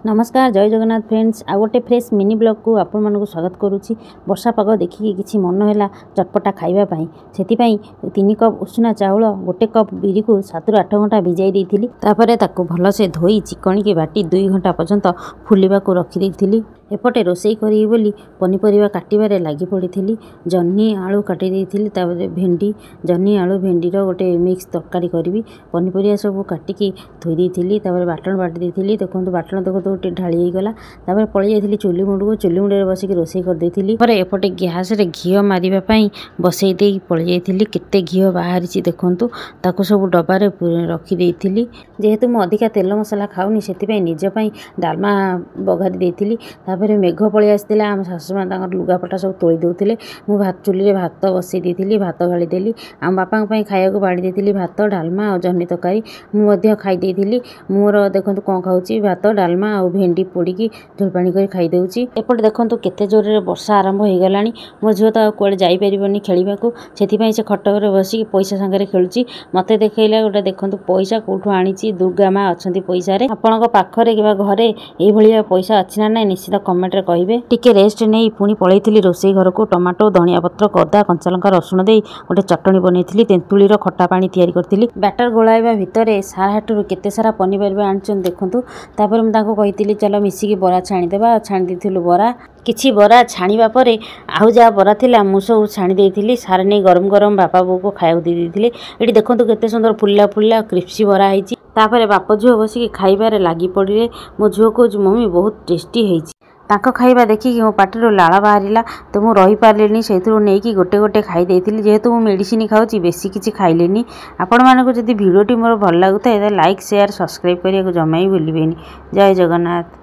नमस्कार जय जगन्नाथ फ्रेंड्स आ गोटे फ्रेश मिनी ब्लॉग को आपण मानक स्वागत करुच्ची। वर्षा पाग देखिए किसी मन है चटपटा खावाई से 3 कप उषुना चाउल 1 कप बिरी को 7 ରୁ 8 घंटा भिजाई देती भल से धोई चिकणी की बाटी 2 घंटा पर्यंत फुलवा को रखी। एपटे रोसई करी बोली पनीपरिया काटबारे लगी पड़ी। जह्नी आलू काटी भेंडी जह्नी आलू भेंडीर गोटे मिक्स तरकारी करी पनीपरिया सब काटिकी थोड़ी बाटण बाटी देती। देखो बाटण देखो गोटे ढाली गला पलि जाइए चुली मुंडे बसिक रोसई करदेली। एपटे गैस रे घी मारिबाई बसई दे पलि जाइए केते घी बाहरी देखु ताकू सब डबारे रखी जेहेतु मुझे अधिका तेल मसला खाऊनी से निजपाई डालमा बघारी देती। मेघ पलि आसाला आम शाशुमा लुगापटा सब तोली दौले मुझे चुली भात बसई देती भात गाड़ीदेली आम बापा खाया बाड़ी देती भात डालमा और जह्नी तरकारी मुझे खाईदी। मोर देखो कौन खाऊँ भात डालमा और भेंडी पोड़ी झोलपाणी कर खाईदे। एपटे देखो केते जोर वर्षा आरंभ हो गला। मो झील तो कौड़े जापरि खेल से खटक बसिक पैसा सांगे खेलुची मत देखला गोटे देखो पैसा कौटू आनी दुर्गा माँ अच्छा पैसा आपण पाखरे कि घरे ये पैसा अच्छी ना ना निश्चित कमेंट रे कहिबे। टिके रेस्ट नहीं पुणी पलैली रोसई घर को टमाटो धनिया पत्र अदा कंचा लंका रसुण दे गोटे चटनी बनई तेंतुलीर खटा पानी तैयारी करी बैटर गोलाइबा भितर सारा हाटू केते सारा पनीपरिया आनी देखूँ। तापर मुझे चलो मिसिकी बरा छाणीदेवा छाणी देलु बरा किछि बरा छाणीबा परे आउ जहाँ बरा थिला मु सब छाणी देइथिली सारे नहीं गरम गरम बापा बो को खाया दे देइथिले। एठी देखंतु केते सुंदर फुल्ला फुल्ला क्रिस्पी बरा ହେଇची। तापर बाप झुओ बसिक खाइबारे लागी पड़े। मो झुओ को मम्मी बहुत टेस्टी ହେଇची ताको खाइबा देखिकी मो पाटिरो लाळ बाहरिला तो मु रही पारलेनी से नहीं गोटे गोटे खाई देइथिली। जेहेतु मु मेडिसिन खाऊची बेसी किछि खाइलेनी। आपण मानको जदि वीडियोटी मोर भल लागुता लाइक शेयर सब्सक्राइब करिया को जमाई भूलिबेनी। जय जगन्नाथ।